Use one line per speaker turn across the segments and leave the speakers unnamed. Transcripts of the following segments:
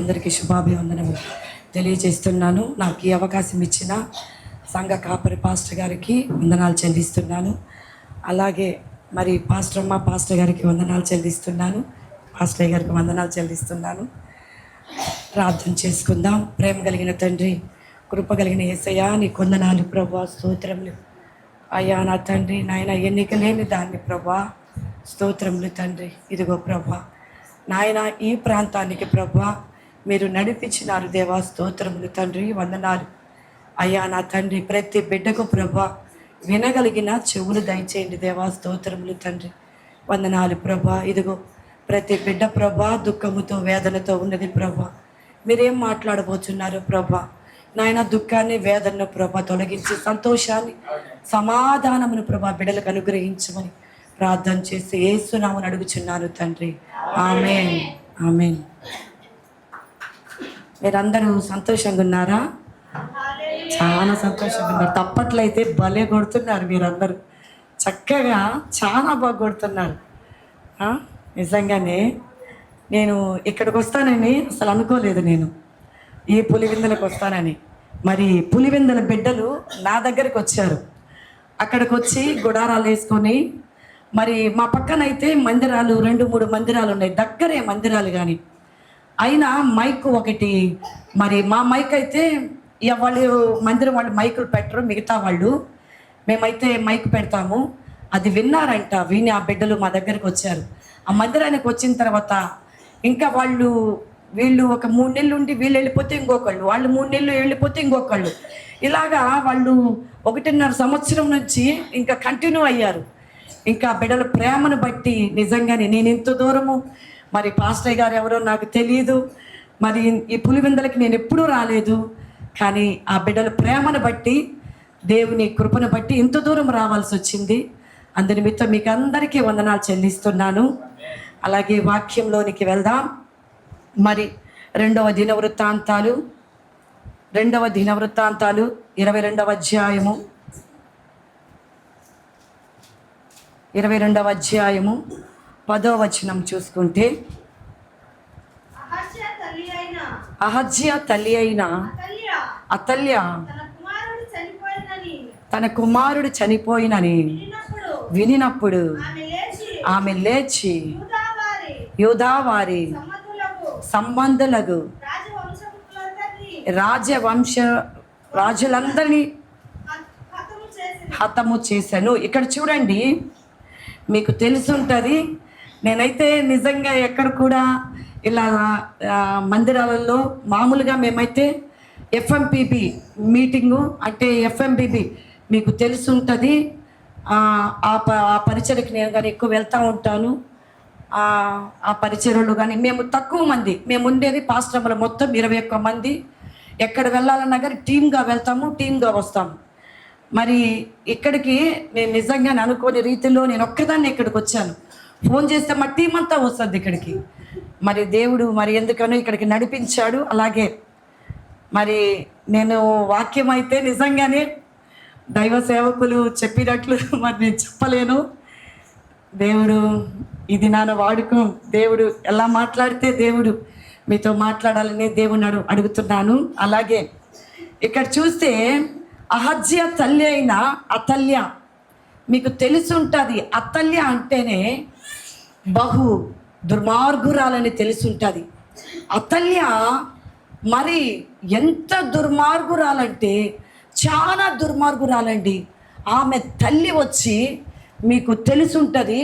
అందరికీ శుభాభివందనము తెలియజేస్తున్నాను. నాకు ఈ అవకాశం ఇచ్చిన సంఘ కాపరి పాస్టర్ గారికి వందనాలు చెల్లిస్తున్నాను. అలాగే మరి పాస్టర్ గారికి వందనాలు చెల్లిస్తున్నాను. పాస్టర్ గారికి వందనాలు చెల్లిస్తున్నాను. ప్రార్థన చేసుకుందాం. ప్రేమ కలిగిన తండ్రి, కృప కలిగిన యేసయ్యా, నీ కొందనాలు ప్రభా, స్తోత్రములు అయ్యా. నా తండ్రి నాయన, ఎన్నిక లేని దాన్ని ప్రభా, స్తోత్రములు తండ్రి. ఇదిగో ప్రభా నాయన, ఈ ప్రాంతానికి ప్రభా మీరు నడిపించినారు దేవా, స్తోత్రములు తండ్రి, వందనాలు అయ్యా. నా తండ్రి ప్రతి బిడ్డకు ప్రభా వినగలిగిన చెవులు దయచేయండి దేవా, స్తోత్రములు తండ్రి, వందనాలు ప్రభా. ఇదిగో ప్రతి బిడ్డ ప్రభా దుఃఖముతో వేదనతో ఉన్నది ప్రభా. మీరేం మాట్లాడబోతున్నారు ప్రభా నాయన? దుఃఖాన్ని వేదనను ప్రభా తొలగించి సంతోషాన్ని సమాధానమును ప్రభా బిడ్డలకు అనుగ్రహించమని ప్రార్థన చేసి యేసునామమున అడుగుచున్నాను తండ్రి, ఆమేన్, ఆమేన్. మీరందరూ సంతోషంగా ఉన్నారా? చాలా సంతోషంగా ఉన్నారు. తప్పట్లయితే భలే కొడుతున్నారు మీరందరూ, చక్కగా చాలా బాగా కొడుతున్నారు. నిజంగానే నేను ఇక్కడికి వస్తానని అసలు అనుకోలేదు. నేను ఈ పులివిందలకు వస్తానని. మరి పులివిందల బిడ్డలు నా దగ్గరికి వచ్చారు. అక్కడికి వచ్చి గుడారాలు వేసుకొని, మరి మా పక్కనైతే మందిరాలు 2-3 మందిరాలు ఉన్నాయి, దగ్గరే మందిరాలు. కానీ అయినా మైక్ ఒకటి, మరి మా మైక్ అయితే వాళ్ళు మందిరం వాళ్ళు మైకులు పెట్టరు, మిగతా వాళ్ళు మేమైతే మైక్ పెడతాము. అది విన్నారంట. విని ఆ బిడ్డలు మా దగ్గరికి వచ్చారు. ఆ మందిరానికి వచ్చిన తర్వాత ఇంకా వీళ్ళు ఒక 3 నెలలు ఉండి వీళ్ళు వెళ్ళిపోతే ఇంకొకళ్ళు, వాళ్ళు 3 నెలలు వెళ్ళిపోతే ఇంకొకళ్ళు, ఇలాగా వాళ్ళు 1.5 సంవత్సరం నుంచి ఇంకా కంటిన్యూ అయ్యారు. ఇంకా బిడ్డల ప్రేమను బట్టి నిజంగానే నేను ఇంత దూరము, మరి పాస్టర్ గారు ఎవరో నాకు తెలియదు, మరి ఈ పులివిందలకి నేను ఎప్పుడూ రాలేదు. కానీ ఆ బిడ్డల ప్రేమను బట్టి, దేవుని కృపను బట్టి ఇంత దూరం రావాల్సి వచ్చింది. అందు నిమిత్తం మీకు అందరికీ వందనాలు చెల్లిస్తున్నాను. అలాగే వాక్యంలోనికి వెళ్దాం. మరి 2వ దినవృత్తాంతాలు 22వ అధ్యాయము 10వ వచనం చూసుకుంటే, అహజ్యా తల్లి అయిన అతల్య తన కుమారుడు చనిపోయినని వినినప్పుడు ఆమె లేచి యూదా వారి సంబంధులకు రాజులందరినీ హతము చేశాను. ఇక్కడ చూడండి, మీకు తెలుసుంటుంది. నేనైతే నిజంగా ఎక్కడ కూడా ఇలా మందిరాలలో మామూలుగా మేమైతే ఎఫ్ఎంపిబి మీటింగు, అంటే ఎఫ్ఎంపిబి మీకు తెలుసుంటుంది. ఆ పరిచయకి నేను కానీ ఎక్కువ వెళ్తూ ఉంటాను. ఆ పరిచయలు కానీ మేము తక్కువ మంది, మేము ఉండేది పాస్టర్లు మొత్తం 21 మంది. ఎక్కడ వెళ్ళాలన్నా కానీ టీమ్గా వెళ్తాము, టీమ్గా వస్తాము. మరి ఇక్కడికి నేను నిజంగా అనుకోని రీతిలో నేను ఒక్కదాన్ని ఇక్కడికి వచ్చాను. ఫోన్ చేస్తే మా టీం అంతా వస్తుంది ఇక్కడికి. మరి దేవుడు మరి ఎందుకనో ఇక్కడికి నడిపించాడు. అలాగే మరి నేను వాక్యం అయితే నిజంగానే దైవ సేవకులు చెప్పినట్లు మరి నేను చెప్పలేను. దేవుడు ఇది నాన్న వాడుకో, దేవుడు ఎలా మాట్లాడితే దేవుడు మీతో మాట్లాడాలని దేవుని అడుగుతున్నాను. అలాగే ఇక్కడ చూస్తే అహజ్యా తల్లి అయిన అతల్య, మీకు తెలిసి ఉంటుంది. అతల్య అంటేనే బహు దుర్మార్గురాలని తెలిసి ఉంటుంది. అతల్య మరి ఎంత దుర్మార్గురాలంటే చాలా దుర్మార్గురాలండి. ఆమె తల్లి వచ్చి మీకు తెలిసి ఉంటుంది,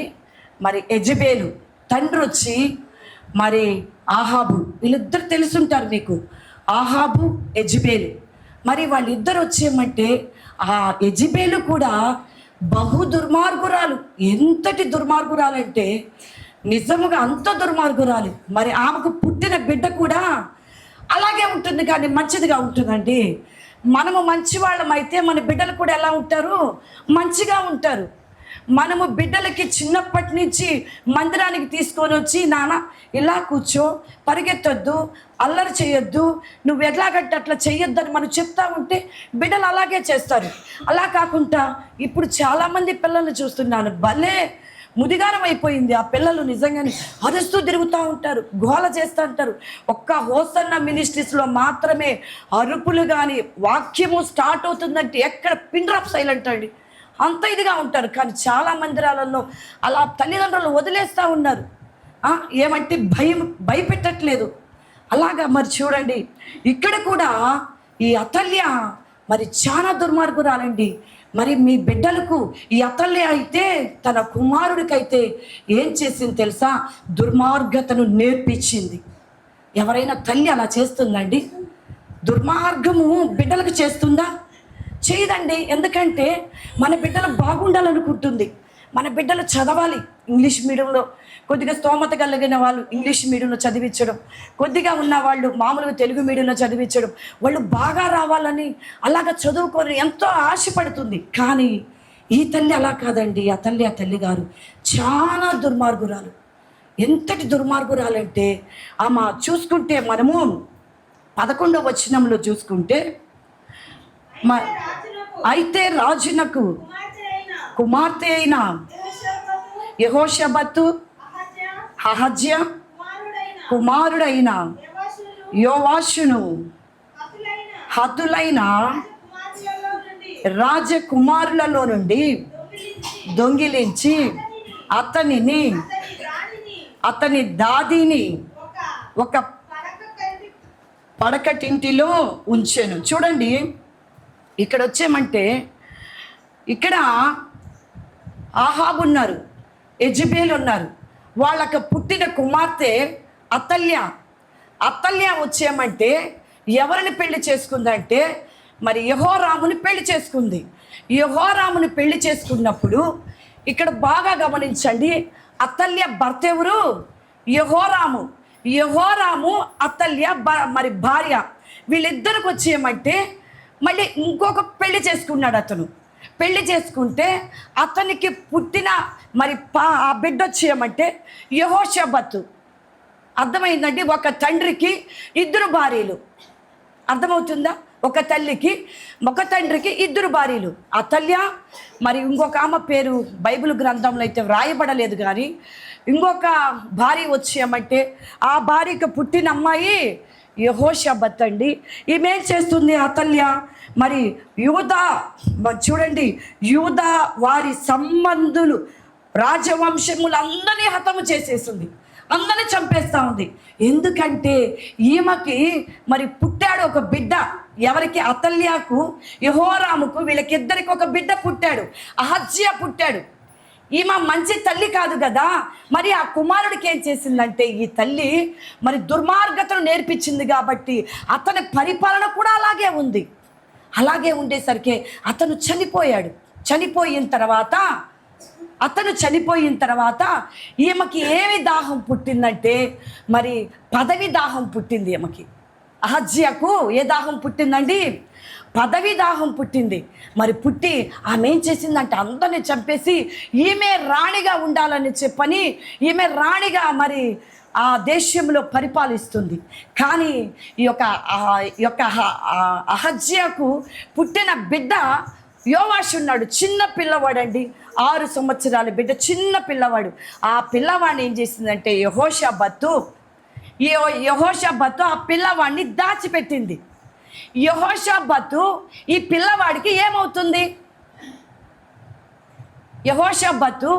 మరి యెజబేలు తండ్రి వచ్చి మరి ఆహాబు, వీళ్ళిద్దరు తెలుసుంటారు మీకు, ఆహాబు యెజబేలు. మరి వాళ్ళిద్దరు వచ్చేయమంటే ఆ యెజబేలు కూడా బహు దుర్మార్గురాలు. ఎంతటి దుర్మార్గురాలంటే నిజముగా అంత దుర్మార్గురాలు. మరి ఆమెకు పుట్టిన బిడ్డ కూడా అలాగే ఉంటుంది, కానీ మంచిదిగా ఉంటుందండి. మనము మంచి వాళ్ళమైతే మన బిడ్డలు కూడా ఎలా ఉంటారు? మంచిగా ఉంటారు. మనము బిడ్డలకి చిన్నప్పటి నుంచి మందిరానికి తీసుకొని వచ్చి, నాన్న ఇలా కూర్చో, పరిగెత్తొద్దు, అల్లరి చేయొద్దు, నువ్వు ఎట్లాగంటే అట్లా చెయ్యొద్దని మనం చెప్తా ఉంటే బిడ్డలు అలాగే చేస్తారు. అలా కాకుండా ఇప్పుడు చాలామంది పిల్లల్ని చూస్తున్నాను, భలే ముదిగారం అయిపోయింది. ఆ పిల్లలు నిజంగానే అరుస్తూ తిరుగుతూ ఉంటారు, గోల చేస్తూ ఉంటారు. ఒక్క హోసన్న మినిస్ట్రీస్లో మాత్రమే అరుపులు కానీ, వాక్యము స్టార్ట్ అవుతుందంటే ఎక్కడ పిన్ డ్రాప్ సైలెంట్ అండి, అంత ఇదిగా ఉంటారు. కానీ చాలా మందిరాలలో అలా తల్లిదండ్రులు వదిలేస్తూ ఉన్నారు. ఏమంటే భయపెట్టట్లేదు. అలాగా మరి చూడండి, ఇక్కడ కూడా ఈ అతల్య మరి చాలా దుర్మార్గురాలండి. మరి మీ బిడ్డలకు ఈ అతల్య అయితే తన కుమారుడికైతే ఏం చేసింది తెలుసా? దుర్మార్గతను నేర్పించింది. ఎవరైనా తల్లి అలా చేస్తుందండి? దుర్మార్గము బిడ్డలకు చేస్తుందా? చేయదండి. ఎందుకంటే మన బిడ్డలు బాగుండాలనుకుంటుంది. మన బిడ్డలు చదవాలి, ఇంగ్లీష్ మీడియంలో కొద్దిగా స్తోమత కలిగిన వాళ్ళు ఇంగ్లీష్ మీడియంలో చదివించడం, కొద్దిగా ఉన్న వాళ్ళు మామూలుగా తెలుగు మీడియంలో చదివించడం, వాళ్ళు బాగా రావాలని అలాగ చదువుకొని ఎంతో ఆశపడుతుంది. కానీ ఈ తల్లి అలా కాదండి. ఆ తల్లి గారు చాలా దుర్మార్గురాలు. ఎంతటి దుర్మార్గురాలంటే ఆమె చూసుకుంటే, మనము 11వ వచనంలో చూసుకుంటే, అయితే రాజునకు కుమార్తె అయిన యెహోషాబతు అహజ్య కుమారుడైన యోవాషును హతులైన రాజకుమారులలో నుండి దొంగిలించి అతని దాదిని ఒక పడకటింటిలో ఉంచెను. చూడండి, ఇక్కడ వచ్చేమంటే, ఇక్కడ ఆహాబు ఉన్నారు, యెజెబెల్ ఉన్నారు. వాళ్ళకు పుట్టిన కుమార్తె అతల్య వచ్చేమంటే ఎవరిని పెళ్లి చేసుకుందంటే, మరి యెహోరాముని పెళ్లి చేసుకుంది. యెహోరాముని పెళ్లి చేసుకున్నప్పుడు ఇక్కడ బాగా గమనించండి, అతల్య భర్త ఎవరు? యెహోరాము అతల్య మరి భార్య. వీళ్ళిద్దరికి వచ్చేయమంటే మళ్ళీ ఇంకొక పెళ్లి చేసుకున్నాడు. అతను పెళ్లి చేసుకుంటే అతనికి పుట్టిన మరి ఆ బిడ్డ వచ్చేయమంటే యెహోషాబతు. అర్థమైందండి? ఒక తండ్రికి 2 భార్యలు. అర్థమవుతుందా? ఒక తండ్రికి 2 భార్యలు. అతల్య మరి ఇంకొక ఆమె పేరు బైబిల్ గ్రంథంలో అయితే వ్రాయబడలేదు, కానీ ఇంకొక భార్య వచ్చేయమంటే ఆ భార్యకు పుట్టిన అమ్మాయి యెహోషాబత్ అండి. ఈమెం చేస్తుంది అతల్య? మరి చూడండి, యూదా వారి సంబంధులు రాజవంశములు అందరినీ హతము చేసేసింది, అందరినీ చంపేస్తూ ఉంది. ఎందుకంటే ఈమెకి మరి పుట్టాడు ఒక బిడ్డ. ఎవరికి? అతల్యకు, యెహోరాముకు, వీళ్ళకిద్దరికి ఒక బిడ్డ పుట్టాడు, అహజ్యా పుట్టాడు. ఈమె మంచి తల్లి కాదు కదా. మరి ఆ కుమారుడికి ఏం చేసిందంటే ఈ తల్లి మరి దుర్మార్గతను నేర్పించింది కాబట్టి అతని పరిపాలన కూడా అలాగే ఉండేసరికి అతను చనిపోయిన తర్వాత ఈమెకి ఏమి దాహం పుట్టిందంటే మరి పదవి దాహం పుట్టింది ఈమెకి. అహజ్యాకు ఏ దాహం పుట్టిందండి? పదవి దాహం పుట్టింది. మరి పుట్టి ఆమె ఏం చేసిందంటే అందరినీ చంపేసి ఈమె రాణిగా ఉండాలని చెప్పని ఈమె రాణిగా మరి ఆ దేశంలో పరిపాలిస్తుంది. కానీ ఈ యొక్క అహజ్యాకు పుట్టిన బిడ్డ యోవాషు ఉన్నాడు, చిన్న పిల్లవాడండి, 6 సంవత్సరాల బిడ్డ, చిన్న పిల్లవాడు. ఆ పిల్లవాడిని ఏం చేసిందంటే యెహోషాబతు ఆ పిల్లవాడిని దాచిపెట్టింది. యెహోషాబతు ఈ పిల్లవాడికి ఏమవుతుంది? యెహోషాబతు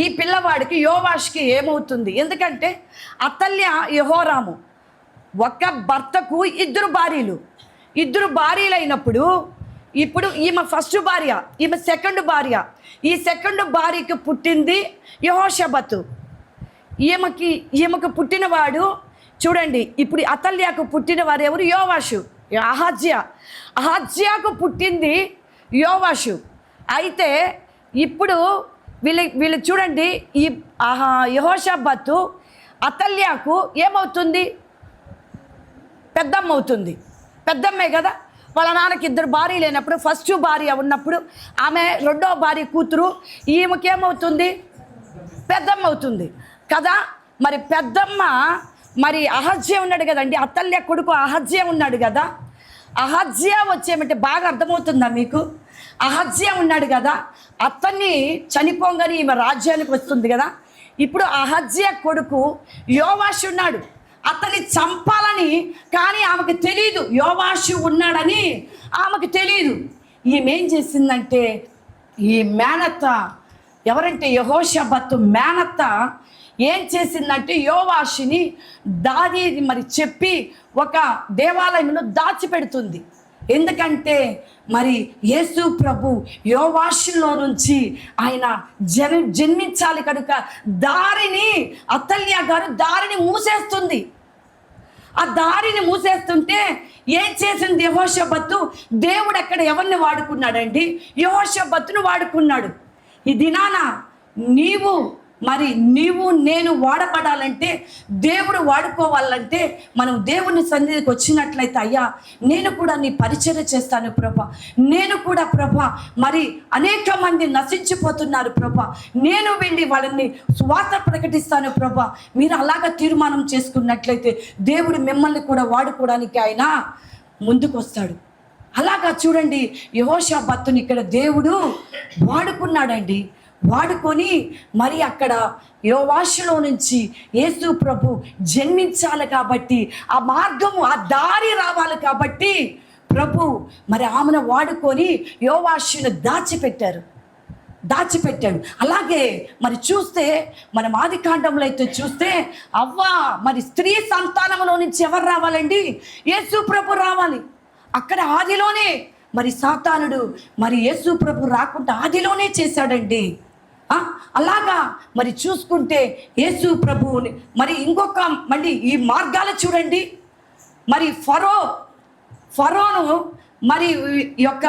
ఈ పిల్లవాడికి యోవాషుకి ఏమవుతుంది? ఎందుకంటే అతల్య యెహోరాము ఒక భర్తకు 2 భార్యలు అయినప్పుడు ఇప్పుడు ఈమె ఫస్ట్ భార్య, ఈమె సెకండ్ భార్య. ఈ సెకండ్ భార్యకు పుట్టింది యెహోషాబతు. ఈమెకు పుట్టినవాడు చూడండి, ఇప్పుడు అతల్యకు పుట్టినవారు ఎవరు? యోవాషు, అహజ్యాకు పుట్టింది యోవాషు. అయితే ఇప్పుడు వీళ్ళు చూడండి, ఈ యెహోషాబతు అతల్యకు ఏమవుతుంది? పెద్దమ్మ అవుతుంది. పెద్దమ్మే కదా. వాళ్ళ నాన్నకి 2 భార్యలు లేనప్పుడు ఫస్ట్ భార్య ఉన్నప్పుడు ఆమె 2వ భార్య కూతురు, ఈమెకేమవుతుంది? పెద్దమ్మ అవుతుంది కదా. మరి పెద్దమ్మ మరి అహజ్యా ఉన్నాడు కదండి, అతల్య కొడుకు అహజ్యా ఉన్నాడు కదా. అహజ్యా వచ్చేమంటే బాగా అర్థమవుతుందా మీకు? అహజ్యా ఉన్నాడు కదా, అతన్ని చనిపోగానే ఈమె రాజ్యానికి వస్తుంది కదా. ఇప్పుడు అహజ్యా కొడుకు యోవాషు ఉన్నాడు, అతన్ని చంపాలని, కానీ ఆమెకు తెలియదు యోవాషు ఉన్నాడని ఆమెకు తెలియదు. ఈమె ఏం చేసిందంటే, ఈ మేనత్త ఎవరంటే యెహోషాపాతు మేనత్త ఏం చేసిందంటే యోవాషుని దావీదు మరి చెప్పి ఒక దేవాలయంలో దాచిపెడుతుంది. ఎందుకంటే మరి యేసు ప్రభు యోవాషులో నుంచి ఆయన జన్మించాలి కనుక దారిని అతల్యా గారు దారిని మూసేస్తుంది. ఆ దారిని మూసేస్తుంటే ఏం చేసింది యెహోషాపాతు? దేవుడు అక్కడ ఎవరిని వాడుకున్నాడండి? యెహోషాపాతును వాడుకున్నాడు. ఈ దినాన నీవు నేను వాడబడాలంటే, దేవుడు వాడుకోవాలంటే, మనం దేవుని సన్నిధికి వచ్చినట్లయితే, అయ్యా నేను కూడా నీ పరిచర్య చేస్తాను ప్రభా, నేను కూడా ప్రభా మరి అనేక మంది నశించిపోతున్నారు ప్రభా, నేను వెళ్ళి వాళ్ళని స్వార్థ ప్రకటిస్తాను ప్రభా. మీరు అలాగ తీర్మానం చేసుకున్నట్లయితే దేవుడు మిమ్మల్ని కూడా వాడుకోవడానికి ఆయన ముందుకు వస్తాడు. అలాగా చూడండి, యెహోషాపాతుని ఇక్కడ దేవుడు వాడుకున్నాడండి. వాడుకొని మరి అక్కడ యోవాషులో నుంచి యేసు ప్రభు జన్మించాలి కాబట్టి, ఆ మార్గము ఆ దారి రావాలి కాబట్టి ప్రభు మరి ఆమెను వాడుకొని యోవాషును దాచిపెట్టాడు. అలాగే మరి చూస్తే మనం ఆది కాండంలో అయితే చూస్తే అవ్వ మరి స్త్రీ సంతానంలో నుంచి ఎవరు రావాలండి? యేసు ప్రభు రావాలి. అక్కడ ఆదిలోనే మరి సాతానుడు మరి యేసు ప్రభు రాకుండా ఆదిలోనే చేశాడండి. అలాగా మరి చూసుకుంటే యేసు ప్రభువుని మరి ఇంకొక మళ్ళీ ఈ మార్గాలు చూడండి. మరి ఫరోను మరి యొక్క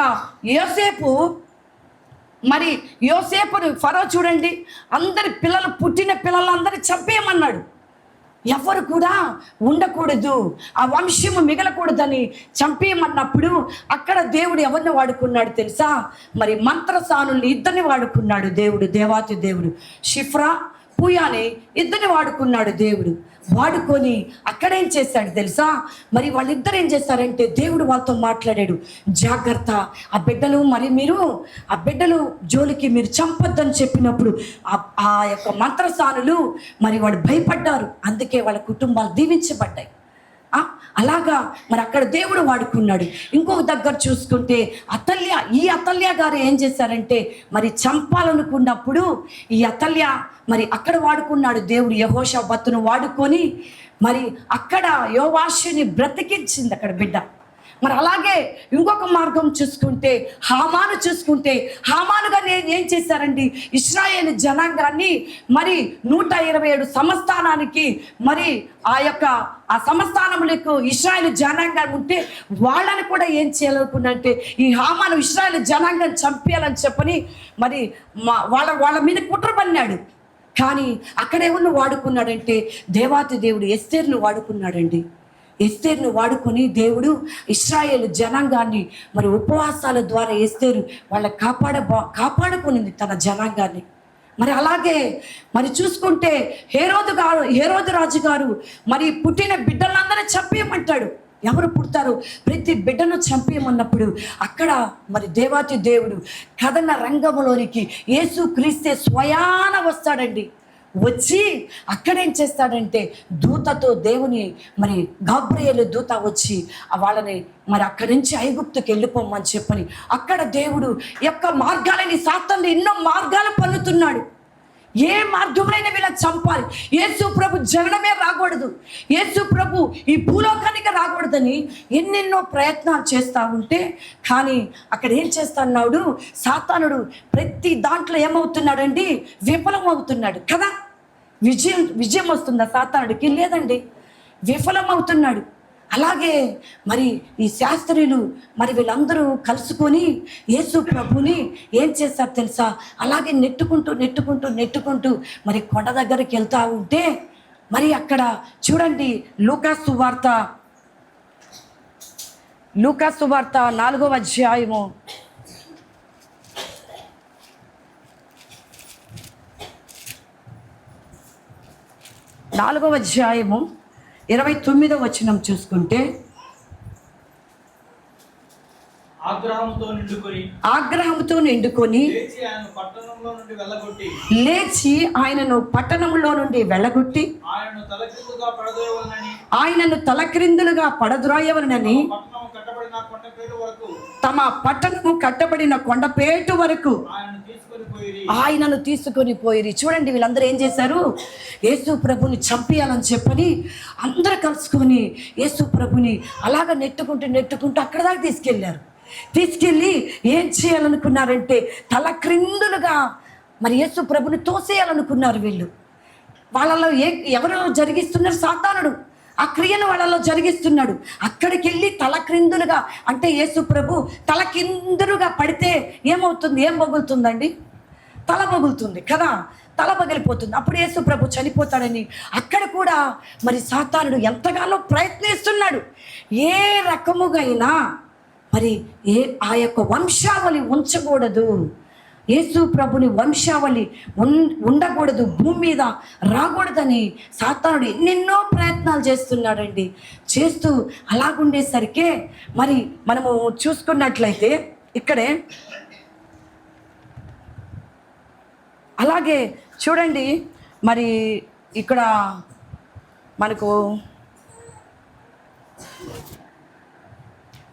యోసేపును ఫరో చూడండి, అందరి పుట్టిన పిల్లలందరినీ చంపేయమన్నాడు. ఎవరు కూడా ఉండకూడదు, ఆ వంశము మిగలకూడదని చంపేయమన్నప్పుడు అక్కడ దేవుడు ఎవరిని వాడుకున్నాడు తెలుసా? మరి మంత్రసానుల్ని ఇద్దరిని వాడుకున్నాడు దేవుడు. దేవాతి దేవుడు షిఫ్రా పూయాని ఇద్దరిని వాడుకున్నాడు దేవుడు. వాడుకొని అక్కడేం చేశాడు తెలుసా? మరి వాళ్ళిద్దరు ఏం చేశారంటే దేవుడు వాళ్ళతో మాట్లాడాడు, జాగ్రత్త, ఆ బిడ్డలు మరి మీరు ఆ బిడ్డలు జోలికి మీరు చంపొద్దని చెప్పినప్పుడు ఆ యొక్క మంత్రసానులు మరి వాళ్ళు భయపడ్డారు. అందుకే వాళ్ళ కుటుంబాలు దీవించబడ్డాయి. అలాగా మరి అక్కడ దేవుడు వాడుకున్నాడు. ఇంకొక దగ్గర చూసుకుంటే ఈ అతల్యా గారు ఏం చేశారంటే మరి చంపాలనుకున్నప్పుడు ఈ అతల్యా మరి అక్కడ వాడుకున్నాడు దేవుడు. యెహోషాపాతును వాడుకొని మరి అక్కడ యోవాషుని బ్రతికించింది అక్కడ బిడ్డ. మరి అలాగే ఇంకొక మార్గం చూసుకుంటే హామానుగా ఏం చేశారండి? ఇశ్రాయేల్ జనాంగాన్ని మరి 127 సంస్థానానికి మరి ఆ సంస్థానములకు ఇశ్రాయేల్ జనాంగం ఉంటే వాళ్ళని కూడా ఏం చేయాలనుకున్నంటే ఈ హామాను ఇశ్రాయేల్ జనాంగం చంపేయాలని చెప్పని మరి వాళ్ళ మీద కుట్ర పన్నాడు. కానీ అక్కడేమన్నా వాడుకున్నాడంటే దేవాతి దేవుడు ఎస్తేరును వాడుకున్నాడండి. ఎస్తేరును వాడుకొని దేవుడు ఇశ్రాయేలు జనాంగాన్ని మరి ఉపవాసాల ద్వారా ఎస్తేరు వాళ్ళ కాపాడుకునింది తన జనాంగాన్ని. మరి అలాగే మరి చూసుకుంటే హేరోదు రాజు గారు మరి పుట్టిన బిడ్డలందరూ చంపేయమంటాడు. ఎవరు పుడతారు? ప్రతి బిడ్డను చంపేయమన్నప్పుడు అక్కడ మరి దేవాతి దేవుడు కథన రంగంలోనికి యేసు క్రీస్తే స్వయాన వస్తాడండి. వచ్చి అక్కడేం చేస్తాడంటే దూతతో దేవుని మరి గాబ్రియేలు దూత వచ్చి వాళ్ళని మరి అక్కడి నుంచి ఐగుప్తుకి వెళ్ళిపోమని చెప్పని అక్కడ దేవుడు యొక్క మార్గాలని సాతాను ఎన్నో మార్గాలు పన్నుతున్నాడు. ఏ మార్గంలో వీళ్ళని చంపాలి, యేసు ప్రభు జననమే రాకూడదు, యేసు ప్రభు ఈ భూలోకానికి రాకూడదని ఎన్నెన్నో ప్రయత్నాలు చేస్తూ ఉంటే కానీ అక్కడ ఏం చేస్తున్నాడు సాతానుడు? ప్రతి దాంట్లో ఏమవుతున్నాడండి? విఫలం అవుతున్నాడు కదా. విజయం వస్తుందా సాతానుడికి? లేదండి, విఫలం అవుతున్నాడు. అలాగే మరి ఈ శాస్త్రీయులు మరి వీళ్ళందరూ కలుసుకొని యేసు ప్రభుని ఏం చేస్తారు తెలుసా? అలాగే నెట్టుకుంటూ మరి కొండ దగ్గరికి వెళ్తూ ఉంటే మరి అక్కడ చూడండి లూకాసు వార్త 4వ అధ్యాయము 29వ వచనం చూసుకుంటే ఆగ్రహంతో నిండుకొని లేచి ఆయనను పట్టణంలో నుండి వెళ్ళగొట్టి ఆయనను తలక్రిందులుగా పడద్రోయవలనని తమ పట్టణము కట్టబడిన కొండపేటు వరకు ఆయనను తీసుకొని పోయి. చూడండి, వీళ్ళందరూ ఏం చేశారు? యేసు ప్రభుని చంపేయాలని చెప్పని అందరూ కలుసుకొని యేసు ప్రభుని అలాగ నెట్టుకుంటూ అక్కడ దాకా తీసుకెళ్ళి ఏం చేయాలనుకున్నారంటే తల క్రిందులుగా మరి యేసు ప్రభుని తోసేయాలనుకున్నారు. వీళ్ళు వాళ్ళలో ఎవరు జరిగిస్తున్నారు? సాతానుడు ఆ క్రియను వాళ్ళలో జరిగిస్తున్నాడు. అక్కడికి వెళ్ళి తల క్రిందులుగా, అంటే యేసు ప్రభు తల కిందులుగా పడితే ఏమవుతుంది? ఏం పగులుతుందండి? తల పగులుతుంది కదా, తల పగిలిపోతుంది. అప్పుడు యేసు ప్రభు చనిపోతాడని అక్కడ కూడా మరి సాతానుడు ఎంతగానో ప్రయత్నిస్తున్నాడు. ఏ రకముగా అయినా మరి ఆ యొక్క వంశావళి ఉంచకూడదు, యేసు ప్రభుని వంశావళి ఉండకూడదు, భూమి మీద రాకూడదని సాతానుడు ఎన్నెన్నో ప్రయత్నాలు చేస్తున్నాడండి. చేస్తూ అలాగుండేసరికే మరి మనము చూసుకున్నట్లయితే ఇక్కడే అలాగే చూడండి, మరి ఇక్కడ మనకు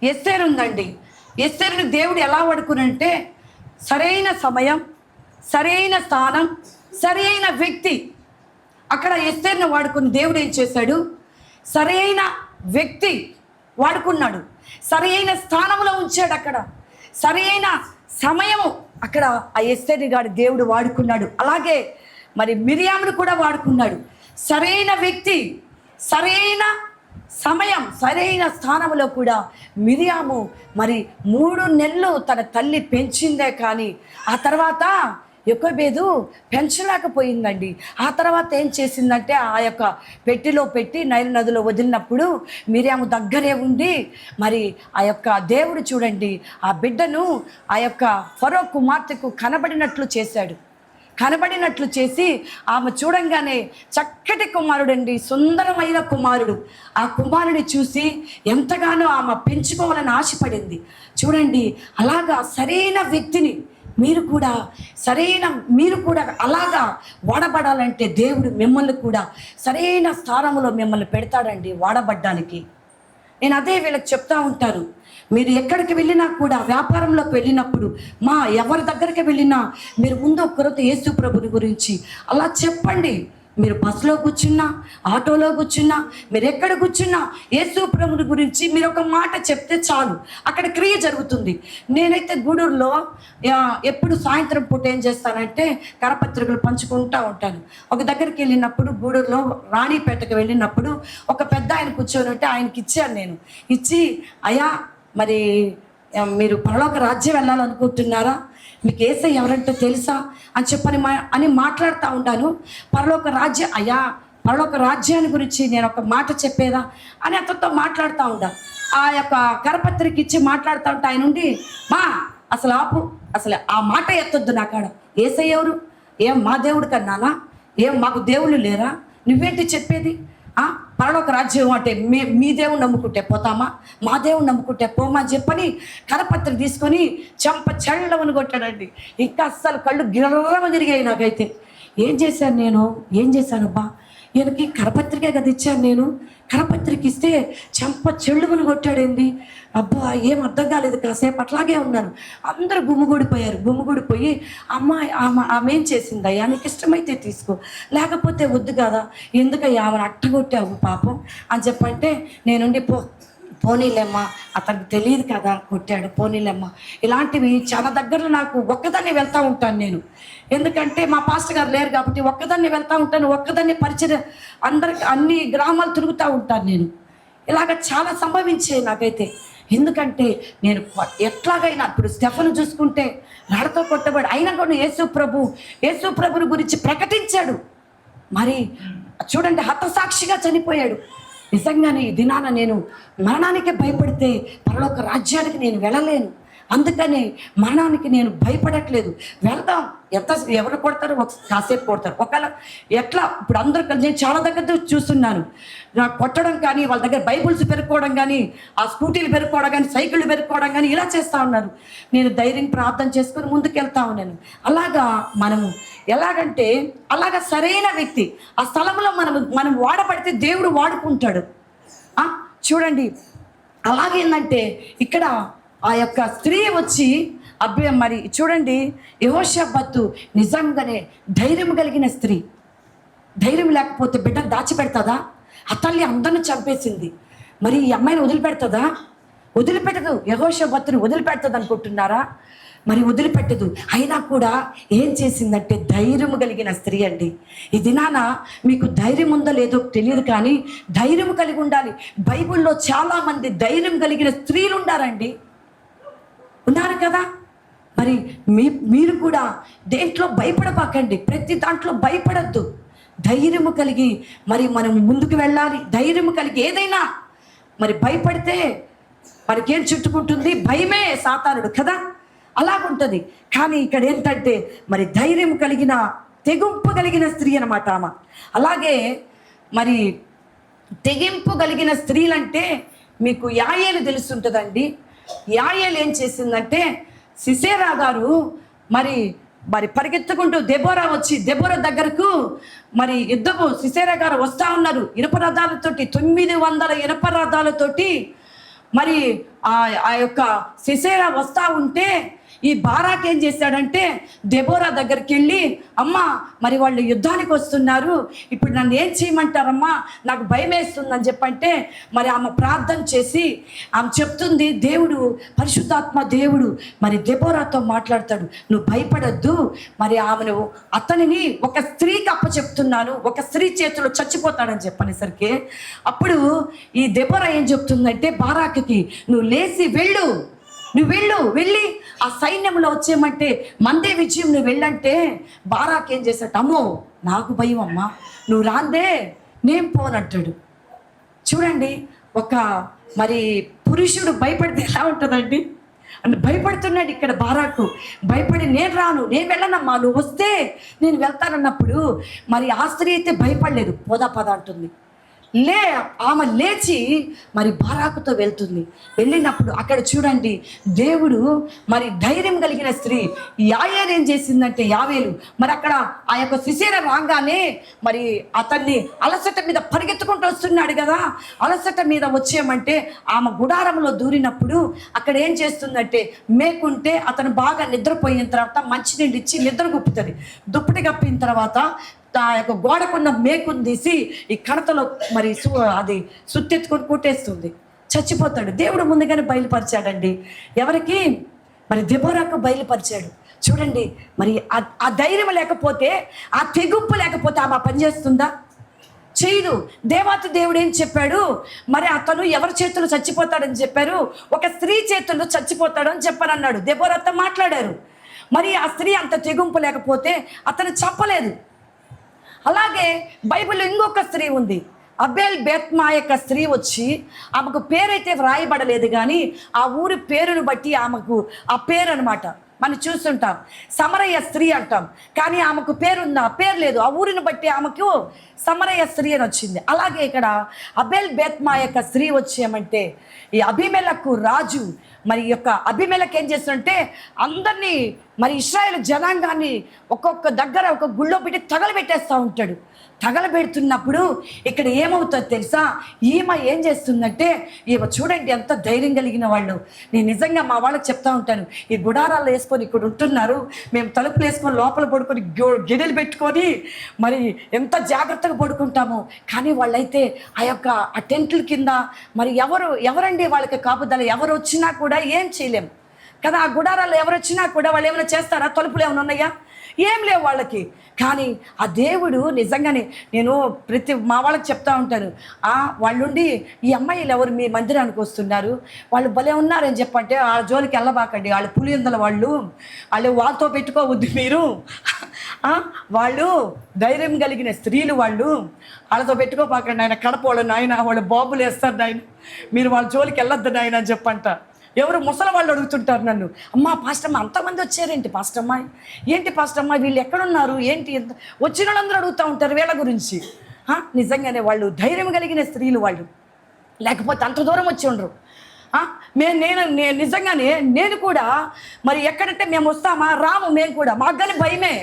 ఎస్తేరు ఉందండి. ఎస్తేరుని దేవుడు ఎలా వాడుకునంటే సరైన సమయం, సరైన స్థానం, సరైన వ్యక్తి. అక్కడ ఎస్తేరుని వాడుకుని దేవుడు ఏం చేశాడు? సరైన వ్యక్తి వాడుకున్నాడు, సరైన స్థానంలో ఉంచాడు, అక్కడ సరైన సమయము అక్కడ ఆ ఎస్తేరుని గాడు దేవుడు వాడుకున్నాడు. అలాగే మరి మిరియామును కూడా వాడుకున్నాడు. సరైన వ్యక్తి, సరైన సమయం, సరైన స్థానంలో కూడా మిరియాము మరి 3 నెలలు తన తల్లి పెంచిందే కానీ ఆ తర్వాత యొకోబేదు పెంచలేకపోయిందండి. ఆ తర్వాత ఏం చేసిందంటే ఆ యొక్క పెట్టిలో పెట్టి నైలు నదిలో వదిలినప్పుడు మిరియాము దగ్గరే ఉండి మరి ఆ యొక్క దేవుడు చూడండి ఆ బిడ్డను ఆ యొక్క ఫరో కుమార్తెకు కనబడినట్లు చేసి ఆమె చూడంగానే చక్కటి కుమారుడండి, సుందరమైన కుమారుడు. ఆ కుమారుని చూసి ఎంతగానో ఆమె పెంచుకోవాలని ఆశపడింది. చూడండి, అలాగా సరైన వ్యక్తిని మీరు కూడా అలాగా వాడబడాలంటే దేవుడు మిమ్మల్ని కూడా సరైన స్థానంలో మిమ్మల్ని పెడతాడండి వాడబడ్డానికి. నేను అదే వీళ్ళకి చెప్తా ఉంటాను. మీరు ఎక్కడికి వెళ్ళినా కూడా, వ్యాపారంలోకి వెళ్ళినప్పుడు ఎవరి దగ్గరికి వెళ్ళినా మీరు ముందు ఒక్కరితో యేసు ప్రభుని గురించి అలా చెప్పండి. మీరు బస్సులో కూర్చున్నా, ఆటోలో కూర్చున్నా, మీరు ఎక్కడ కూర్చున్నా యేసు ప్రభుని గురించి మీరు ఒక మాట చెప్తే చాలు, అక్కడ క్రియ జరుగుతుంది. నేనైతే గూడూరులో ఎప్పుడు సాయంత్రం పూట ఏం చేస్తానంటే కరపత్రికలు పంచుకుంటూ ఉంటాను. ఒక దగ్గరికి వెళ్ళినప్పుడు గూడూరులో రాణిపేటకు వెళ్ళినప్పుడు ఒక పెద్ద ఆయన కూర్చొని ఉంటే ఆయనకి ఇచ్చాను. నేను ఇచ్చి, అయ్యా మరి మీరు పరలోక రాజ్యం వెళ్ళాలనుకుంటున్నారా? మీకు యేసయ్య ఎవరంటే తెలుసా అని చెప్పని మాట్లాడుతూ ఉంటాను. పరలోక రాజ్యాన్ని గురించి నేను ఒక మాట చెప్పేదా అని అతనితో మాట్లాడుతూ ఉంటాను. ఆ యొక్క కరపత్రిక ఇచ్చి మాట్లాడుతూ ఉంటా. ఆయన నుండి అసలు ఆపు, అసలు ఆ మాట ఎత్తొద్దు నా కాడ. యేసయ్య ఎవరు? ఏం మా దేవుడు కన్నానా? ఏం మాకు దేవుళ్ళు లేరా? నువ్వేంటి చెప్పేది? పరలోక రాజ్యం అంటే మీ దేవుని నమ్ముకుంటే పోతామా, మా దేవుని నమ్ముకుంటే పోమా అని చెప్పని కరపత్రిక తీసుకొని చెంప చెళ్ళమని కొట్టాడండి. ఇంకా అస్సలు కళ్ళు గిర్రమ తిరిగాయి నాకైతే. ఏం చేశానబ్బా, ఈయనకి కరపత్రికే కదా ఇచ్చాను నేను. కరపత్రిక ఇస్తే చెంప చెళ్ళుమని కొట్టాడేంది? అబ్బా, ఏం అర్థం కాలేదు. కాసేపు అట్లాగే ఉన్నాను. అందరూ గుమ్ముగూడిపోయి ఆమె ఏం చేసిందయ్యా, నీకు ఇష్టమైతే తీసుకో, లేకపోతే వద్దు కదా, ఎందుకయ్యా ఆమెను అట్టగొట్టావు పాపం అని చెప్పంటే నేనుండి పోనీలేమ్మా, అతనికి తెలియదు కదా కొట్టాడు, పోనీలేమ్మా. ఇలాంటివి చాలా దగ్గరలో నాకు ఒక్కదాన్ని వెళ్తూ ఉంటాను నేను. ఎందుకంటే మా పాస్టర్ గారు లేరు కాబట్టి ఒక్కదాన్ని వెళ్తూ ఉంటాను. ఒక్కదాన్ని పరిచయం అన్ని గ్రామాలు తిరుగుతూ ఉంటాను నేను. ఇలాగ చాలా సంభవించాయి నాకైతే. ఎందుకంటే నేను ఎట్లాగైనా, ఇప్పుడు స్టెఫను చూసుకుంటే రాళ్ళతో కొట్టబడి అయినా కూడా యేసు ప్రభుని గురించి ప్రకటించాడు. మరి చూడండి, హతసాక్షిగా చనిపోయాడు. నిజంగానే ఈ దినాన నేను మరణానికి భయపడితే పరలోక రాజ్యానికి నేను వెళ్ళలేను. అందుకని మరణానికి నేను భయపడట్లేదు. వెళ్దాం, ఎవరు కొడతారు, కాసేపు కొడతారు. ఒకవేళ ఎట్లా ఇప్పుడు అందరూ నేను చాలా దగ్గర చూస్తున్నాను, నాకు కొట్టడం కానీ, వాళ్ళ దగ్గర బైబుల్స్ పెరుక్కోవడం కానీ, ఆ స్కూటీలు పెరుక్కోవడం కానీ, సైకిళ్ళు పెరుక్కోవడం కానీ ఇలా చేస్తూ ఉన్నారు. నేను ధైర్యం ప్రార్థన చేసుకొని ముందుకెళ్తా ఉన్నాను. అలాగా మనము ఎలాగంటే అలాగా సరైన వ్యక్తి ఆ స్థలంలో మనం వాడబడితే దేవుడు వాడుకుంటాడు. చూడండి, అలాగేందంటే ఇక్కడ ఆ యొక్క స్త్రీ వచ్చి మరి చూడండి, యెహోషాపాతు నిజంగానే ధైర్యం కలిగిన స్త్రీ. ధైర్యం లేకపోతే బిడ్డ దాచిపెడతాదా? ఆ తల్లి అందరిని చంపేసింది, మరి ఈ అమ్మాయిని వదిలిపెడతాదా? వదిలిపెట్టదు. యెహోషాపాతుని వదిలిపెడుతుంది అనుకుంటున్నారా? మరి వదిలిపెట్టదు. అయినా కూడా ఏం చేసిందంటే ధైర్యం కలిగిన స్త్రీ అండి. ఈ దినాన మీకు ధైర్యం ఉందో లేదో తెలియదు, కానీ ధైర్యం కలిగి ఉండాలి. బైబిల్లో చాలామంది ధైర్యం కలిగిన స్త్రీలు ఉన్నారండి, ఉన్నారు కదా. మరి మీరు కూడా దేంట్లో భయపడబాకండి, ప్రతి దాంట్లో భయపడద్దు. ధైర్యము కలిగి మరి మనం ముందుకు వెళ్ళాలి. ధైర్యము కలిగి ఏదైనా మరి భయపడితే మనకేం చుట్టుకుంటుంది? భయమే సాతానుడు కదా, అలాగుంటుంది. కానీ ఇక్కడ ఏంటంటే మరి ధైర్యం కలిగిన, తెగింపు కలిగిన స్త్రీ అన్నమాట ఆమె. అలాగే మరి తెగింపు కలిగిన స్త్రీలంటే మీకు యాయేలు తెలుసుంటుందండి. యాయేలు ఏం చేసిందంటే, సిసేరా గారు మరి పరిగెత్తుకుంటూ దెబోరా దగ్గరకు మరి యుద్ధము సిసేరా గారు వస్తూ ఉన్నారు ఇనుప రథాలతోటి, 900 ఇనుప రథాలతోటి. మరి ఆ యొక్క సిసేరా వస్తూ ఉంటే ఈ బారాక్ ఏం చేశాడంటే దెబోరా దగ్గరికి వెళ్ళి, అమ్మా మరి వాళ్ళు యుద్ధానికి వస్తున్నారు, ఇప్పుడు నన్ను ఏం చేయమంటారమ్మా, నాకు భయం వేస్తుందని చెప్పంటే మరి ఆమె ప్రార్థన చేసి ఆమె చెప్తుంది, దేవుడు పరిశుద్ధాత్మ దేవుడు మరి దెబోరాతో మాట్లాడతాడు, నువ్వు భయపడద్దు, మరి ఆమెను అతనిని ఒక స్త్రీకి అప్పచెప్తున్నాను, ఒక స్త్రీ చేతిలో చచ్చిపోతాడని చెప్పనేసరికి అప్పుడు ఈ దెబోరా ఏం చెప్తుందంటే బారాకుకి, నువ్వు లేచి వెళ్ళి ఆ సైన్యంలో వచ్చేయమంటే మందే విజయం, నువ్వు వెళ్ళంటే బారాక్ ఏం చేశాడు, అమ్మో నాకు భయం అమ్మా, నువ్వు రాందే నేను పోనంటాడు. చూడండి, ఒక మరి పురుషుడు భయపడితే ఎలా ఉంటుందండి అంటే భయపడుతున్నాడు. ఇక్కడ బారాకు భయపడి నేను రాను, నేను వెళ్ళనమ్మా, నువ్వు వస్తే నేను వెళ్తానన్నప్పుడు మరి ఆ స్త్రీ అయితే భయపడలేదు, పద అంటుంది. ఆమె లేచి మరి బారాకుతో వెళ్తుంది. వెళ్ళినప్పుడు అక్కడ చూడండి, దేవుడు మరి ధైర్యం కలిగిన స్త్రీ యాయేలు ఏం చేసిందంటే, యావేలు మరి అక్కడ ఆ యొక్క సిసేరా రాగానే మరి అతన్ని అలసట మీద పరిగెత్తుకుంటూ వస్తున్నాడు కదా, అలసట మీద వచ్చేయమంటే ఆమె గుడారంలో దూరినప్పుడు అక్కడ ఏం చేస్తుందంటే, మేకుంటే అతను బాగా నిద్రపోయిన తర్వాత మంచినీళ్ళు ఇచ్చి నిద్ర గుప్పుతుంది. దుప్పటి కప్పిన తర్వాత ఆ యొక్క గోడకున్న మేకుని తీసి ఈ కడతలో మరి అది సుత్తెత్తుకొని కుట్టేస్తుంది, చచ్చిపోతాడు. దేవుడు ముందుగానే బయలుపరిచాడండి. ఎవరికి? మరి దెబోరాకు బయలుపరిచాడు. చూడండి, మరి ఆ ధైర్యం లేకపోతే, ఆ తెగుప్పు లేకపోతే ఆమె పని చేస్తుందా? చేయదు. దేవాతి దేవుడు ఏం చెప్పాడు, మరి అతను ఎవరి చేతుల్లో చచ్చిపోతాడని చెప్పారు, ఒక స్త్రీ చేతుల్లో చచ్చిపోతాడు అని చెప్పారన్నాడు. దెబోరాతో మాట్లాడారు. మరి ఆ స్త్రీ అంత తెగుంపు లేకపోతే అతను చెప్పలేదు. అలాగే బైబిల్లో ఇంకొక స్త్రీ ఉంది, అబేల్ బేత్మా యొక్క స్త్రీ వచ్చి, ఆమెకు పేరైతే వ్రాయబడలేదు కానీ ఆ ఊరి పేరును బట్టి ఆమెకు ఆ పేరు అనమాట మనం చూస్తుంటాం, సమరయ్య స్త్రీ అంటాం, కానీ ఆమెకు పేరుందా? పేరు లేదు. ఆ ఊరిని బట్టి ఆమెకు సమరయ్య స్త్రీ అని వచ్చింది. అలాగే ఇక్కడ అబేల్ బేత్మా యొక్క స్త్రీ వచ్చేయమంటే ఈ అబీమెలెకు రాజు మరి యొక్క అబీమెలెకు ఏం చేస్తుంటే అందరినీ మరి ఇశ్రాయేలు జనాంగాన్ని ఒక్కొక్క దగ్గర ఒక గుళ్ళో పెట్టి తగలబెట్టేస్తూ ఉంటాడు. తగలబెడుతున్నప్పుడు ఇక్కడ ఏమవుతుందో తెలుసా, ఈమె ఏం చేస్తుందంటే, ఈమె చూడండి ఎంత ధైర్యం కలిగిన వాళ్ళు. నేను నిజంగా మా వాళ్ళకి చెప్తా ఉంటాను, ఈ గుడారాలు వేసుకొని ఇక్కడ ఉంటున్నారు, మేము తలుపులు వేసుకొని లోపల పడుకొని గిడెలు పెట్టుకొని మరి ఎంత జాగ్రత్తగా పడుకుంటాము. కానీ వాళ్ళైతే ఆ టెంట్ల కింద మరి ఎవరండి వాళ్ళకి కాపుదల, ఎవరు వచ్చినా కూడా ఏం చేయలేము కదా. ఆ గుడారాల్లో ఎవరు వచ్చినా కూడా వాళ్ళు ఏమైనా చేస్తారా? తలుపులు ఏమైనా ఉన్నాయా? ఏం లేవు వాళ్ళకి. కానీ ఆ దేవుడు నిజంగానే, నేను మా వాళ్ళకి చెప్తా ఉంటాను, వాళ్ళుండి ఈ అమ్మాయిలు ఎవరు మీ మందిరానికి వస్తున్నారు, వాళ్ళు భలే ఉన్నారని చెప్పంటే ఆ జోలికి వెళ్ళబాకండి, వాళ్ళు పులిందల వాళ్ళు వాళ్ళతో పెట్టుకోవద్దు మీరు, వాళ్ళు ధైర్యం కలిగిన స్త్రీలు, వాళ్ళతో పెట్టుకోపాకండి ఆయన, కడపోళ్ళు నాయన, వాళ్ళు బాబులు వేస్తారు నాయన, మీరు వాళ్ళ జోలికి వెళ్ళొద్దు నాయన అని చెప్పంట. ఎవరు ముసలి వాళ్ళు అడుగుతుంటారు నన్ను, అమ్మా పాస్టమ్మ అంతమంది వచ్చారేంటి పాస్టమ్మ, ఏంటి పాస్టమ్మ వీళ్ళు ఎక్కడున్నారు ఏంటి, వచ్చిన వాళ్ళందరూ అడుగుతూ ఉంటారు వీళ్ళ గురించి. నిజంగానే వాళ్ళు ధైర్యం కలిగిన స్త్రీలు వాళ్ళు, లేకపోతే అంత దూరం వచ్చి ఉండరు. నేను నిజంగానే నేను కూడా మరి ఎక్కడంటే మేము వస్తామా రాము, మేము కూడా మాకు కానీ భయమే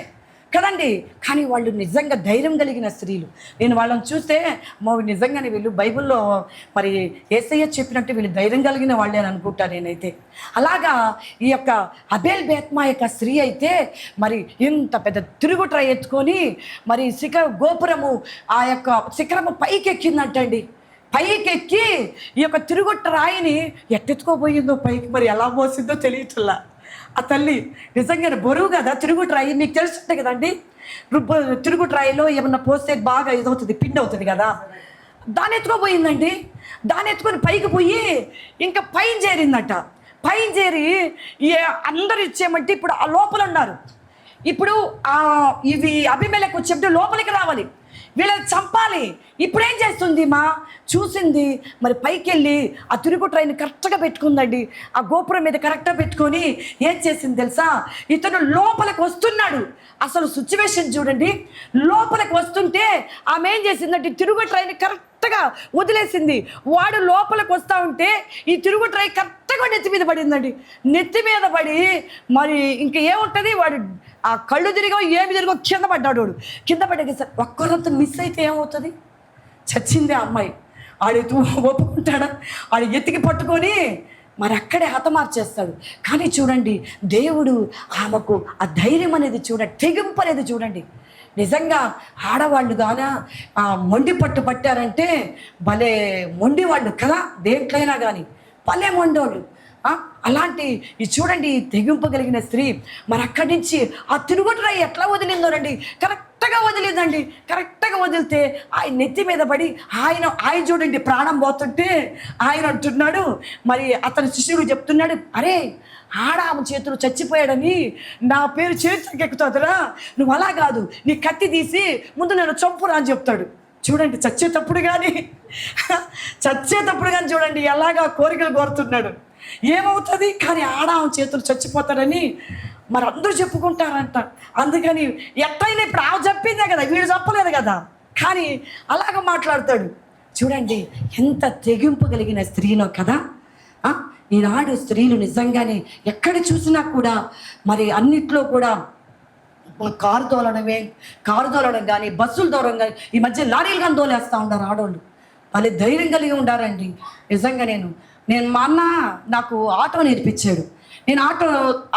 కదండి. కానీ వాళ్ళు నిజంగా ధైర్యం కలిగిన స్త్రీలు. నేను వాళ్ళని చూస్తే నిజంగానే వీళ్ళు బైబిల్లో మరి యేసయ్య చెప్పినట్టు వీళ్ళు ధైర్యం కలిగిన వాళ్ళే అని అనుకుంటాను నేనైతే. అలాగా ఈ యొక్క అబేల్ బేత్మా యొక్క స్త్రీ అయితే మరి ఇంత పెద్ద తిరుగుట్రై ఎత్తుకొని మరి గోపురము ఆ యొక్క శిఖరము పైకి ఎక్కిందంటండి. పైకి ఎక్కి ఈ యొక్క తిరుగుట్ట రాయిని ఎట్టెత్తుకోబోయిందో పైకి, మరి ఎలా మోసిందో తెలియట్లా. ఆ తల్లి నిజంగానే బరువు కదా తిరుగుట్టు రాయి, మీకు తెలుస్తుంటే కదండి. తిరుగుట్టు రాయిలో ఏమన్నా పోస్తే బాగా ఇదవుతుంది, పిండి అవుతుంది కదా. దాన్ని ఎత్తుకోపోయిందండి. దాన్ని ఎత్తుకొని పైకి పోయి ఇంకా పైన చేరిందట. పైన చేరి అందరు ఇచ్చేయమంటే ఇప్పుడు ఆ లోపల ఉన్నారు. ఇప్పుడు ఇవి అభిమేలకు వచ్చేప్పుడు లోపలికి రావాలి, వీళ్ళని చంపాలి. ఇప్పుడేం చేస్తుంది చూసింది మరి పైకి వెళ్ళి ఆ తిరుగుట్రైని కరెక్ట్గా పెట్టుకుందండి. ఆ గోపురం మీద కరెక్ట్గా పెట్టుకొని ఏం చేసింది తెలుసా, ఇతను లోపలికి వస్తున్నాడు. అసలు సిచ్యువేషన్ చూడండి, లోపలికి వస్తుంటే ఆమె ఏం చేసిందంటే తిరుగుట్రైని కరెక్ట్గా వదిలేసింది. వాడు లోపలికి వస్తూ ఉంటే ఈ తిరుగుట్రై కరెక్ట్గా నెత్తి మీద పడిందండి. నెత్తి మీద పడి మరి ఇంక ఏముంటుంది, వాడు ఆ కళ్ళు తిరిగో ఏమి తిరిగో కింద పడ్డాడు. వాడు కింద పడ్డాక సార్ ఒక్కరంతా మిస్ అయితే ఏమవుతుంది, చచ్చిందే ఆ అమ్మాయి. ఆడు ఒప్పుకుంటాడా, ఆడు ఎత్తికి పట్టుకొని మరి అక్కడే హతమార్చేస్తాడు. కానీ చూడండి దేవుడు ఆమెకు ఆ ధైర్యం అనేది చూడండి, తెగింపు అనేది చూడండి. నిజంగా ఆడవాళ్ళు కానీ మొండి పట్టు పట్టారంటే భలే మొండి వాళ్ళు కదా, దేంట్లైనా కానీ భలే మొండోళ్ళు. అలాంటి ఈ చూడండి తెగింపు కలిగిన స్త్రీ మరి అక్కడి నుంచి ఆ తిరుగుట్రాయి ఎట్లా వదిలిందోనండి, కరెక్ట్గా వదిలిందండి. కరెక్ట్గా వదిలితే ఆయన నెత్తి మీద పడి ఆయన చూడండి ప్రాణం పోతుంటే ఆయన అంటున్నాడు, మరి అతని శిష్యుడు చెప్తున్నాడు, అరే ఆమె చేతులు చచ్చిపోయాడని నా పేరు చేతికి ఎక్కుతుందిరా, నువ్వు అలా కాదు నీ కత్తి తీసి ముందు నేను చంపురా అని చెప్తాడు. చూడండి చచ్చేటప్పుడు కానీ చూడండి ఎలాగా కోరికలు కోరుతున్నాడు. ఏమవుతుంది కానీ ఆమె చేతులు చచ్చిపోతాడని మరి అందరూ చెప్పుకుంటారంట. అందుకని ఎట్టయినా ఇప్పుడు ఆమె చెప్పిందే కదా, వీడు చెప్పలేదు కదా, కానీ అలాగ మాట్లాడతాడు. చూడండి ఎంత తెగింపు కలిగిన స్త్రీలో కదా. ఈనాడు స్త్రీలు నిజంగానే ఎక్కడ చూసినా కూడా మరి అన్నిట్లో కూడా కారు తోలడం కానీ బస్సులు తోలడం కానీ, ఈ మధ్య లారీలు కానీ తోలేస్తూ ఉంటారు ఆడవాళ్ళు. వాళ్ళు ధైర్యం కలిగి ఉండారండి. నిజంగా నేను మా అన్న నాకు ఆటో నేర్పించాడు. నేను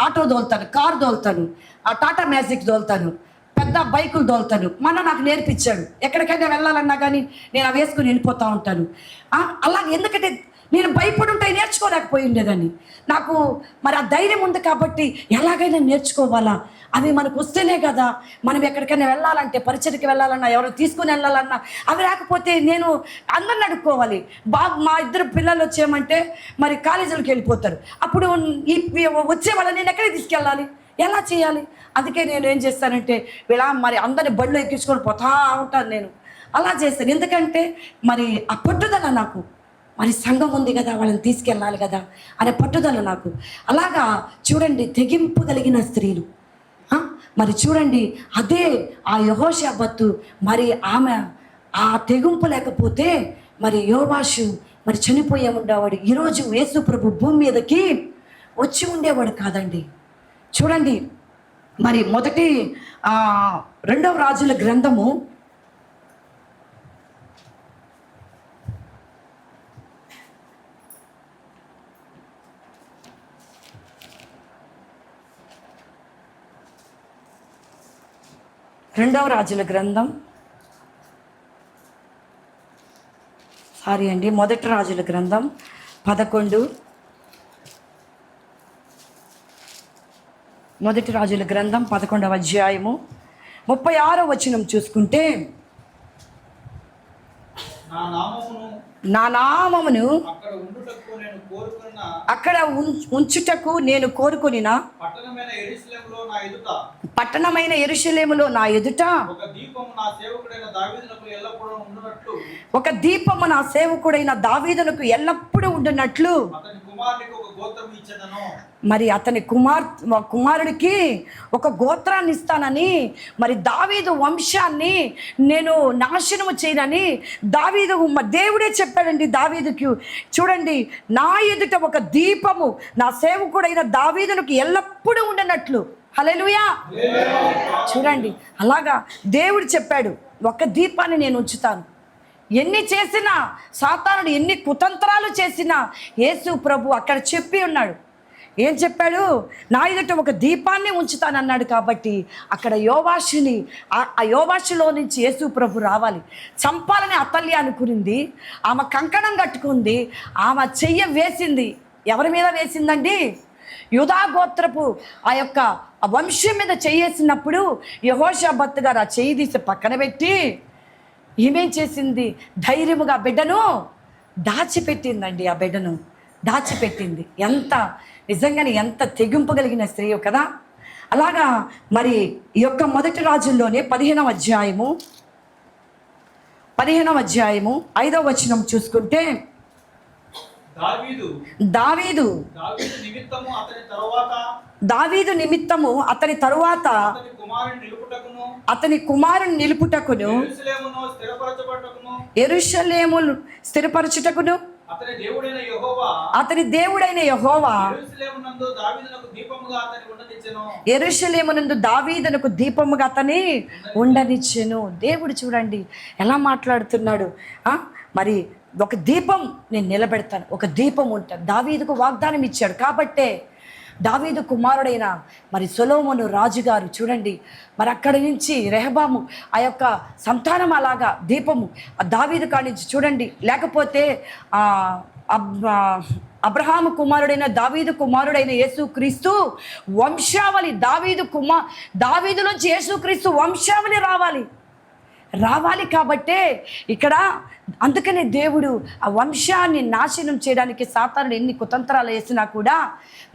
ఆటో తోలుతాను, కారు తోలుతాను, టాటా మ్యాజిక్ తోలుతాను, పెద్ద బైకులు తోలుతాను. మా అన్న నాకు నేర్పించాడు. ఎక్కడికైనా వెళ్ళాలన్నా కానీ నేను అవి వేసుకుని వెళ్ళిపోతూ ఉంటాను. అలాగే ఎందుకంటే నేను భయపడి ఉంటే నేర్చుకోలేకపోయి ఉండేదాన్ని. నాకు మరి ఆ ధైర్యం ఉంది కాబట్టి ఎలాగైనా నేర్చుకోవాలా, అవి మనకు వస్తేనే కదా మనం ఎక్కడికైనా వెళ్ళాలంటే, పరిచయకి వెళ్ళాలన్నా, ఎవరు తీసుకుని వెళ్ళాలన్నా అవి రాకపోతే నేను అందరిని అడుక్కోవాలి. మా ఇద్దరు పిల్లలు వచ్చేయమంటే మరి కాలేజీలకు వెళ్ళిపోతారు. అప్పుడు వచ్చే వాళ్ళని నేను ఎక్కడికి తీసుకెళ్ళాలి, ఎలా చేయాలి? అందుకే నేను ఏం చేస్తానంటే మరి అందరిని బళ్ళు ఎక్కించుకొని పోతా ఉంటాను. నేను అలా చేస్తాను. ఎందుకంటే మరి ఆ పట్టుదల నాకు, మరి సంఘం ఉంది కదా వాళ్ళని తీసుకెళ్ళాలి కదా అనే పట్టుదల నాకు. అలాగా చూడండి తెగింపు కలిగిన స్త్రీలు. మరి చూడండి అదే ఆ యెహోషాబత్తు, మరి ఆమె ఆ తెగింపు లేకపోతే మరి యోవాషు మరి చనిపోయే ఉండేవాడు. ఈరోజు యేసు ప్రభు భూమి మీదకి వచ్చి ఉండేవాడు కాదండి. చూడండి మరి రెండవ రాజుల గ్రంథము 2వ రాజుల గ్రంథం 1 రాజుల గ్రంథం 11 1 రాజుల గ్రంథం 11వ అధ్యాయము 36వ వచనం చూసుకుంటే, నా నామమును అక్కడ ఉంచుటకు నేను కోరుకొనిన పట్టణమైన యెరూషలేములో నా ఎదుట ఒక దీపము నా సేవకుడైన దావీదునకు ఎల్లప్పుడూ ఉండునట్లు
కుమారునికి ఒక గోత్రం ఇచ్చేదను.
మరి అతని కుమారుడికి ఒక గోత్రాన్ని ఇస్తానని, మరి దావీదు వంశాన్ని నేను నాశనము చేయనని దేవుడే చెప్పాడండి దావీదుకి. చూడండి, నా ఎదుట ఒక దీపము నా సేవకుడైన దావీదునికి ఎల్లప్పుడూ ఉండనట్లు. హల్లెలూయా. చూడండి, అలాగా దేవుడు చెప్పాడు, ఒక దీపాన్ని నేను ఉంచుతాను. ఎన్ని చేసినా, సాతానుడు ఎన్ని కుతంత్రాలు చేసినా యేసు ప్రభు అక్కడ చెప్పి ఉన్నాడు. ఏం చెప్పాడు? నా ఎదుట ఒక దీపాన్ని ఉంచుతానన్నాడు. కాబట్టి అక్కడ యోవాషుని, ఆ యోవాషులో నుంచి యేసు ప్రభు రావాలి. చంపాలని అతల్య అనుకునింది, ఆమె కంకణం కట్టుకుంది, ఆమె చెయ్య వేసింది. ఎవరి మీద వేసిందండి? యూదా గోత్రపు ఆ యొక్క వంశం మీద చెయ్యేసినప్పుడు యెహోషాబత్ గారు ఆ చెయ్యి తీసి పక్కన పెట్టి ఏమేం చేసింది? ధైర్యముగా బిడ్డను దాచిపెట్టిందండి. ఆ బిడ్డను దాచిపెట్టింది. నిజంగానే ఎంత తెగింపు కలిగిన స్త్రీ కదా. అలాగా మరి ఈ యొక్క మొదటి రాజుల్లోనే 15వ అధ్యాయము 5వ వచనం చూసుకుంటే, దావీదు నిమిత్తము అతని తరువాత అతని కుమారుని నిలుపుటకును యెరూషలేము స్థిరపరచుటకును అతని దేవుడైన యెహోవా యెరూషలేమునందు దావీదునకు దీపముగా అతని ఉండనిచ్చెను. దేవుడు చూడండి ఎలా మాట్లాడుతున్నాడు. మరి ఒక దీపం నేను నిలబెడతాను, ఒక దీపం ఉంటాను. దావీదుకు వాగ్దానం ఇచ్చాడు. కాబట్టే దావీదు కుమారుడైన మరి సొలొమోను రాజుగారు చూడండి, మరి అక్కడి నుంచి రెహబాము ఆ యొక్క సంతానం అలాగా దీపము దావీదు కాడి నుంచి చూడండి. లేకపోతే అబ్రహాము కుమారుడైన దావీదు కుమారుడైన యేసుక్రీస్తు వంశావళి, దావీదులోంచి యేసుక్రీస్తు వంశావళి రావాలి. కాబట్టే ఇక్కడ అందుకనే దేవుడు ఆ వంశాన్ని నాశనం చేయడానికి సాతానుడు ఎన్ని కుతంత్రాలు వేసినా కూడా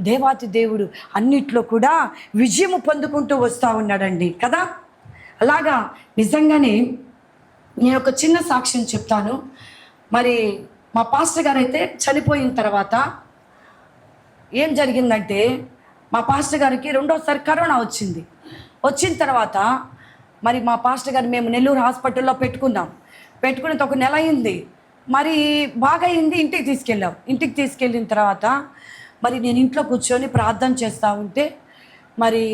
దేవాతి దేవుడు అన్నిట్లో కూడా విజయము పొందుకుంటూ వస్తూ ఉన్నాడండి కదా. అలాగా నిజంగానే నేను ఒక చిన్న సాక్ష్యం చెప్తాను. మరి మా పాస్టర్ గారు అయితే చనిపోయిన తర్వాత ఏం జరిగిందంటే, మా పాస్టర్ గారికి రెండోసారి కరోనా వచ్చిన తర్వాత మరి మా పాస్టర్ గారు మేము నెల్లూరు హాస్పిటల్లో పెట్టుకుని ఒక నెల అయింది. మరి బాగా అయింది. ఇంటికి తీసుకెళ్ళిన తర్వాత మరి నేను ఇంట్లో కూర్చొని ప్రార్థన చేస్తూ ఉంటే మరి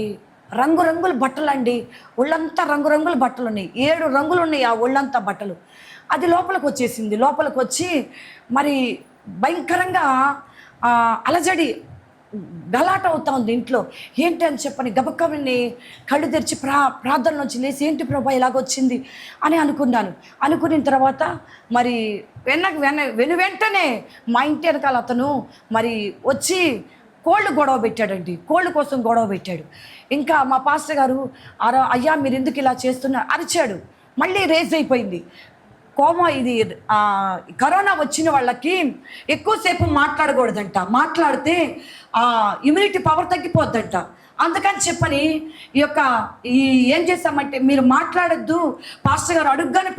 రంగురంగుల బట్టలు అండి, ఒళ్ళంతా రంగురంగుల బట్టలు ఉన్నాయి. 7 రంగులు ఉన్నాయి ఆ ఒళ్ళంతా బట్టలు. అది లోపలికి వచ్చి మరి భయంకరంగా అలజడి గలాట అవుతా ఉంది ఇంట్లో. ఏంటి అని చెప్పని గబక్కని కళ్ళు తెరిచి ప్రార్థనలోంచి లేచి, ఏంటి ప్రభా ఇలాగొచ్చింది అని అనుకున్న తర్వాత మరి వెంటనే మా ఇంటి వెనకాల అతను మరి వచ్చి కోళ్ళు కోసం గొడవ పెట్టాడు. ఇంకా మా పాస్టర్ గారు, అయ్యా మీరు ఎందుకు ఇలా చేస్తున్నారు అరిచాడు. మళ్ళీ రేజ్ అయిపోయింది ఇది కరోనా వచ్చిన వాళ్ళకి ఎక్కువసేపు మాట్లాడకూడదంట, మాట్లాడితే ఇమ్యూనిటీ పవర్ తగ్గిపోద్దంట. అందుకని చెప్పని ఏం చేస్తామంటే, మీరు మాట్లాడొద్దు, పాస్టర్ గారు అడుగ్గానే